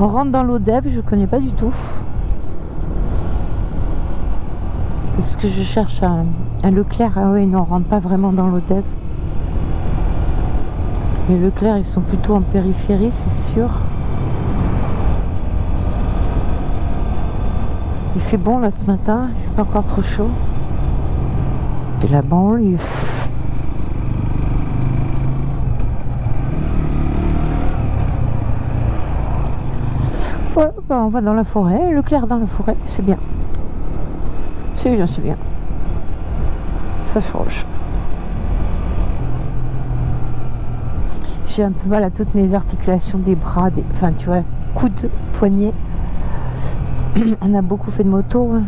On rentre dans l'Odève, je ne connais pas du tout. Parce que je cherche un Leclerc. Ah oui, non, on rentre pas vraiment dans l'Odève. Les Leclerc, ils sont plutôt en périphérie, c'est sûr. Il fait bon là ce matin, il fait pas encore trop chaud. C'est la banlieue. Ouais, bah on va dans la forêt, Leclerc dans la forêt, c'est bien. C'est bien, c'est bien. Ça change. J'ai un peu mal à toutes mes articulations des bras, enfin tu vois, coudes, poignets. On a beaucoup fait de moto. Hein.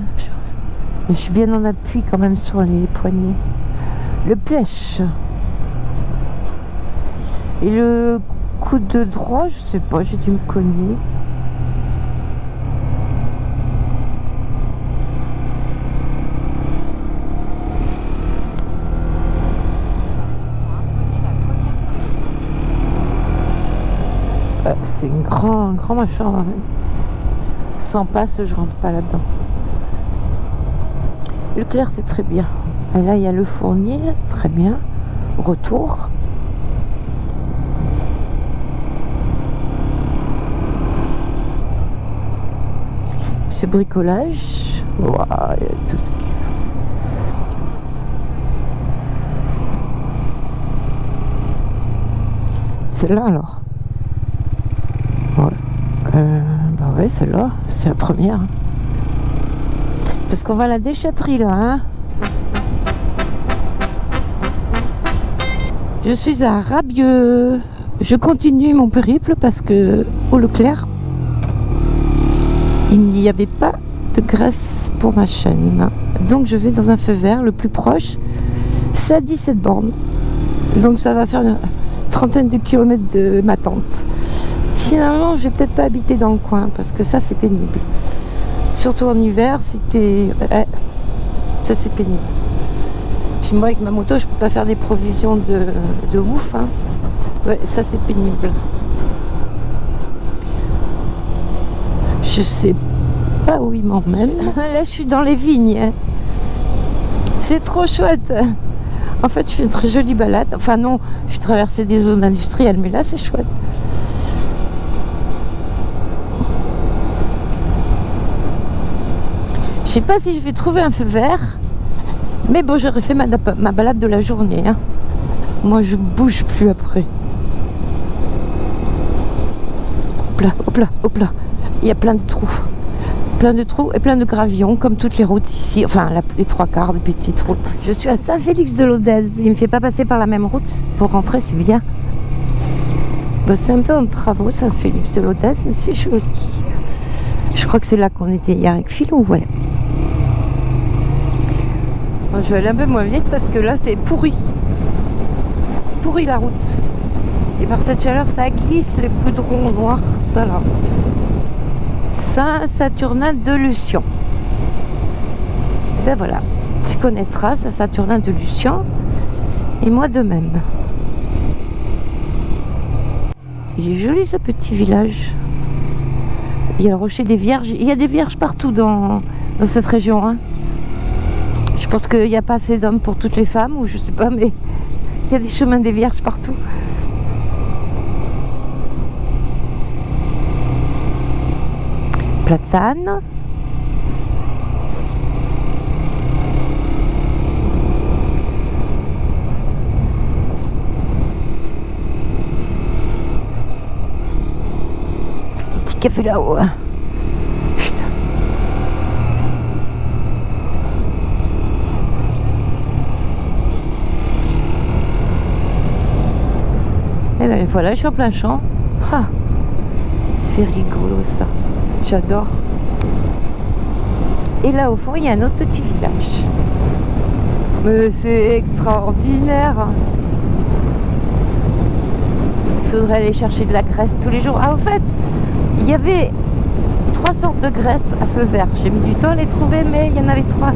Je suis bien en appui quand même sur les poignets. Le pêche. Et le coude droit, je sais pas, j'ai dû me cogner. C'est un grand machin. Sans passe, je rentre pas là-dedans. Leclerc, c'est très bien. Et là, il y a le Fournier, très bien. Retour. Ce bricolage. Wow, il y a tout ce qu'il faut. Celle-là, alors. Ouais. Bah ouais, celle-là, c'est la première. Parce qu'on va à la déchetterie là, hein. Je suis à Rabieux. Je continue mon périple parce que au Leclerc, il n'y avait pas de graisse pour ma chaîne. Donc je vais dans un feu vert le plus proche. C'est à 17 bornes. Donc ça va faire une trentaine de kilomètres de ma tente. Finalement, je vais peut-être pas habiter dans le coin parce que ça c'est pénible. Surtout en hiver, si t'es... ça c'est pénible. Puis moi avec ma moto, je peux pas faire des provisions de ouf. Hein. Ouais, ça c'est pénible. Je sais pas où il m'emmène. Là, je suis dans les vignes. Hein. C'est trop chouette. En fait, je fais une très jolie balade. Enfin non, je traversais des zones industrielles, mais là c'est chouette. Je sais pas si je vais trouver un feu vert, mais bon, j'aurais fait ma balade de la journée. Hein. Moi, je bouge plus après. Hop là, hop là, hop là. Il y a plein de trous. Plein de trous et plein de gravillons, comme toutes les routes ici. Enfin, les trois quarts des petites routes. Je suis à Saint-Félix-de-Lodèze. Il me fait pas passer par la même route pour rentrer, c'est bien. Bon, c'est un peu en travaux, Saint-Félix-de-Lodèze, mais c'est joli. Je crois que c'est là qu'on était hier avec Philou, ouais. Bon, je vais aller un peu moins vite parce que là, c'est pourri. Pourri la route. Et par cette chaleur, ça glisse les goudrons noirs comme ça, là. Saint-Saturnin de Lucien. Ben voilà, tu connaîtras Saint-Saturnin de Lucien et moi de même. Il est joli ce petit village. Il y a le rocher des Vierges. Il y a des vierges partout dans cette région. Hein. Je pense qu'il n'y a pas assez d'hommes pour toutes les femmes, ou je sais pas, mais il y a des chemins des Vierges partout. Platane. Petit café là-haut. Hein. Putain. Et bien voilà, je suis en plein champ. Ah, c'est rigolo ça. J'adore. Et là au fond, il y a un autre petit village. Mais c'est extraordinaire. Il faudrait aller chercher de la graisse tous les jours. Ah, au fait, il y avait 3 sortes de graisse à feu vert. J'ai mis du temps à les trouver, mais il y en avait 3,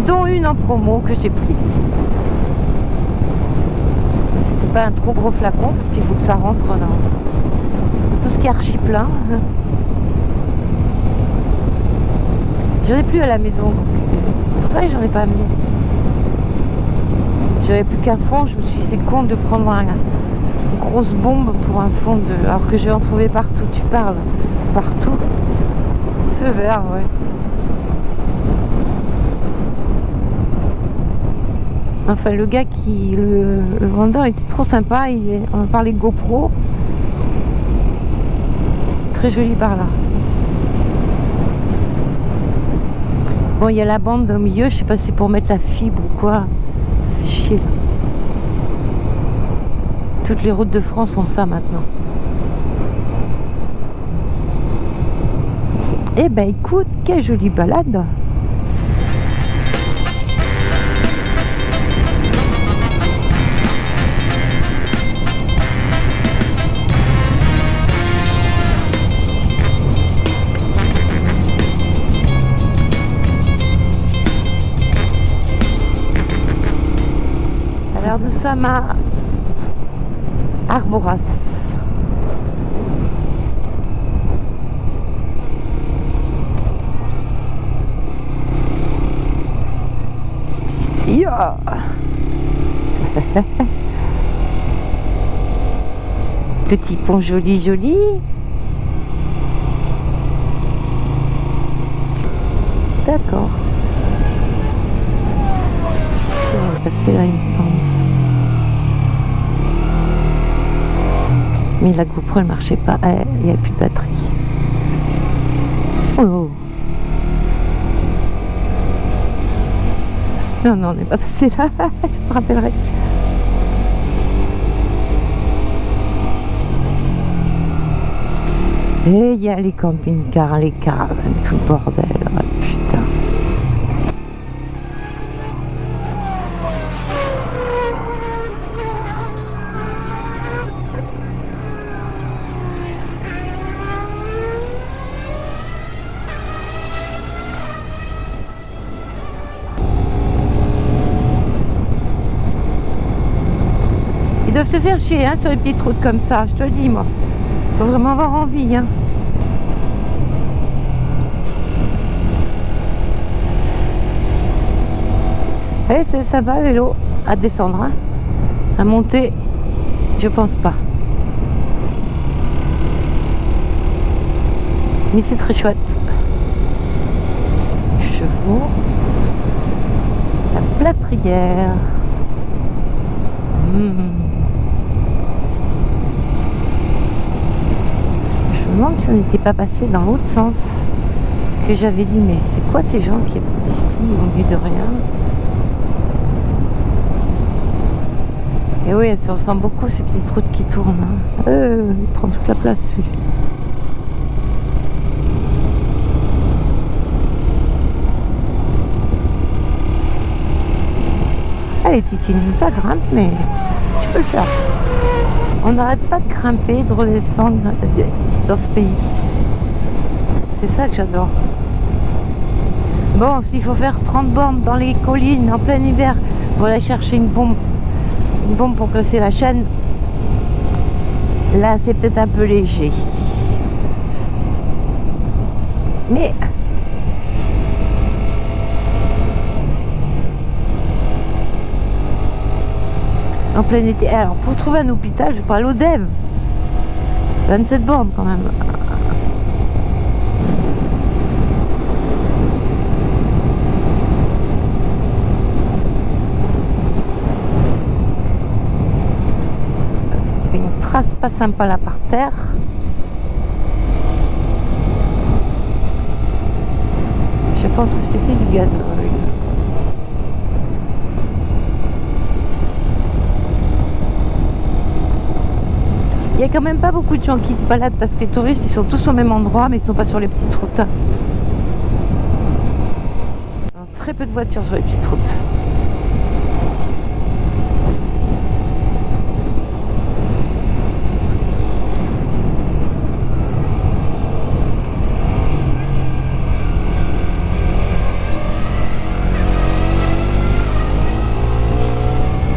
dont une en promo que j'ai prise. C'était pas un trop gros flacon, parce qu'il faut que ça rentre dans tout ce qui est archi plein. J'en ai plus à la maison, donc c'est pour ça que j'en ai pas amené. J'avais plus qu'un fond, je me suis dit c'est con de prendre une grosse bombe pour un fond de... Alors que je vais en trouver partout, tu parles. Partout. Feu vert, ouais. Enfin, le gars qui... Le vendeur était trop sympa, on a parlé GoPro. Très joli par là. Bon, il y a la bande au milieu, je sais pas si c'est pour mettre la fibre ou quoi. Ça fait chier. Toutes les routes de France ont ça maintenant. Eh ben écoute, quelle jolie balade. Alors nous sommes à Arboras. Yeah. Petit pont joli. D'accord. On va passer là, il me semble. Mais la GoPro elle marchait pas, il n'y avait plus de batterie. Oh. Non, on n'est pas passé là, je me rappellerai. Et il y a les camping-cars, les caravanes, tout le bordel. Oh, putain. Ils doivent se faire chier hein, sur les petites routes comme ça, je te le dis moi. Faut vraiment avoir envie. Hein. Et ça va à vélo, à descendre. Hein. À monter, je pense pas. Mais c'est très chouette. Chevaux. La plâtrière. Je me demande si on n'était pas passé dans l'autre sens que j'avais dit, mais c'est quoi ces gens qui habitent ici au milieu de rien? Et oui, elles se ressemblent beaucoup ces petites routes qui tournent. Hein. Il prend toute la place celui-là. Allez Titine, ça grimpe, mais tu peux le faire. On n'arrête pas de grimper, de redescendre dans ce pays. C'est ça que j'adore. Bon, s'il faut faire 30 bornes dans les collines en plein hiver pour aller chercher une bombe pour casser la chaîne, là c'est peut-être un peu léger. Mais en plein été. Alors pour trouver un hôpital, je prends l'Odève. 27 bornes quand même. Une trace pas sympa là par terre. Je pense que c'était du gazole. Il n'y a quand même pas beaucoup de gens qui se baladent parce que les touristes ils sont tous au même endroit mais ils sont pas sur les petites routes. Alors, très peu de voitures sur les petites routes.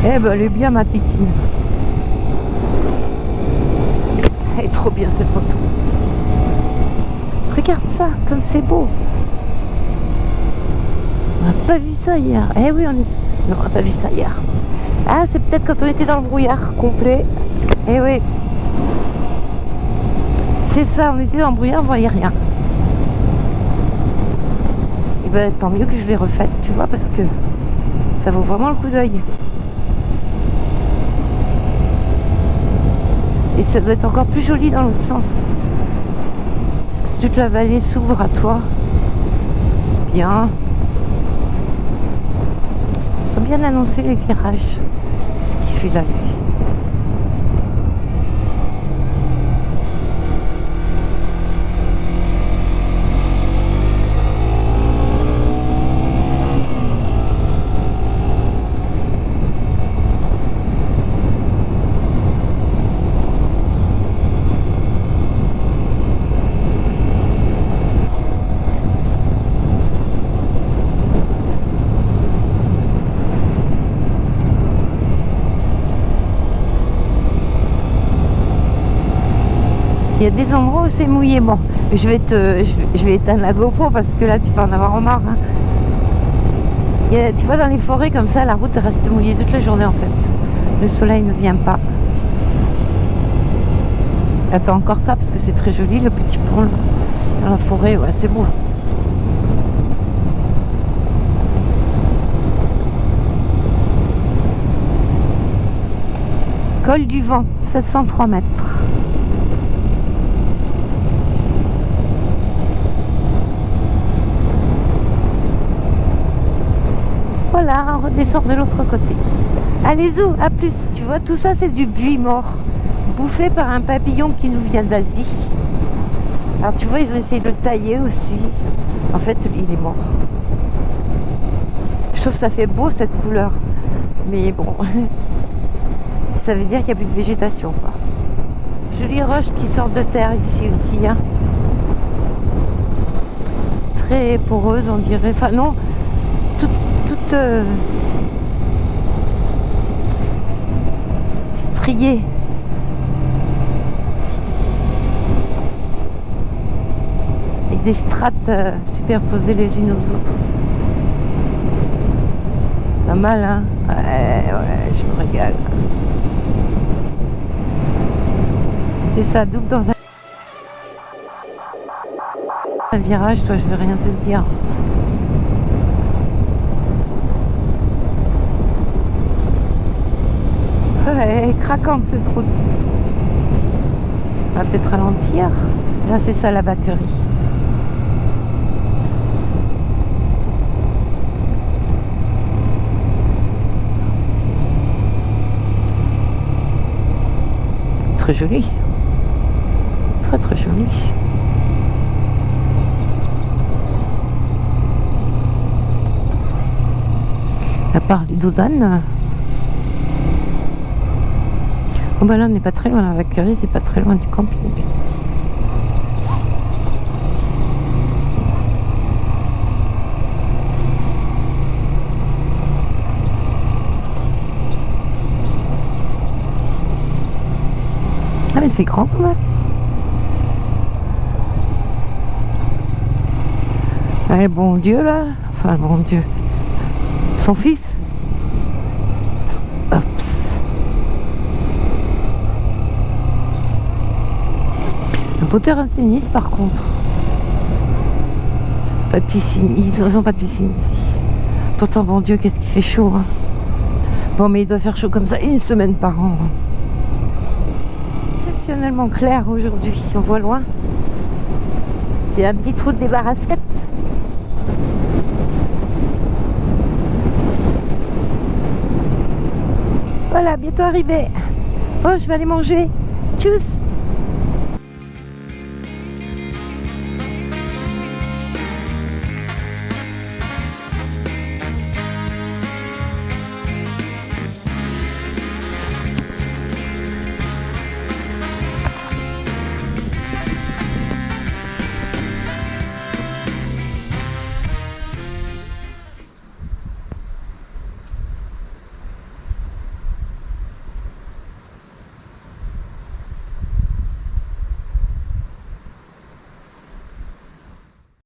Eh ben elle est bien ma Titine. Elle est trop bien cette photo. Regarde ça, comme c'est beau. pas vu ça hier. Eh oui, non, on n'a pas vu ça hier. Ah, c'est peut-être quand on était dans le brouillard complet. Eh oui. C'est ça, on était dans le brouillard, on voyait rien. Et ben tant mieux que je l'ai refaite, tu vois, parce que ça vaut vraiment le coup d'œil. Et ça doit être encore plus joli dans l'autre sens. Parce que toute la vallée s'ouvre à toi. Bien. Ils sont bien annoncés les virages. Ce qui fait la nuit. Il y a des endroits où c'est mouillé. Bon, je vais éteindre la GoPro parce que là tu peux en avoir marre. Hein. Tu vois, dans les forêts comme ça, la route reste mouillée toute la journée en fait. Le soleil ne vient pas. Attends encore ça parce que c'est très joli le petit pont là, dans la forêt. Ouais, c'est beau. Col du Vent, 703 mètres. Voilà, on redescend de l'autre côté. Allez, zou, à plus. Tu vois, tout ça, c'est du buis mort, bouffé par un papillon qui nous vient d'Asie. Alors, tu vois, ils ont essayé de le tailler aussi. En fait, il est mort. Je trouve que ça fait beau, cette couleur. Mais bon, ça veut dire qu'il n'y a plus de végétation, quoi. Jolies roches qui sortent de terre ici aussi. Hein. Très poreuses, on dirait. Enfin, non. Toutes striées. Et des strates superposées les unes aux autres. Pas mal, hein? Ouais, je me régale. C'est ça, double dans un virage, toi, je vais rien te dire. Elle est craquante cette route. On va peut-être ralentir. Là c'est ça la Bacquerie. Très joli. Très très joli. À part les doudanes. Oh bah là on n'est pas très loin, la Bacquerie, c'est pas très loin du camping. Ah mais c'est grand quand même. Ah, le bon Dieu là, enfin le bon Dieu, son fils. Oups. Un beau terrain de tennis par contre. Pas de piscine, ils n'ont pas de piscine ici. Pourtant bon Dieu, qu'est-ce qu'il fait chaud. Hein. Bon mais il doit faire chaud comme ça une semaine par an. Hein. Exceptionnellement clair aujourd'hui, on voit loin. C'est un petit trou de débarrassette. Voilà, bientôt arrivé. Bon, je vais aller manger. Tchuss.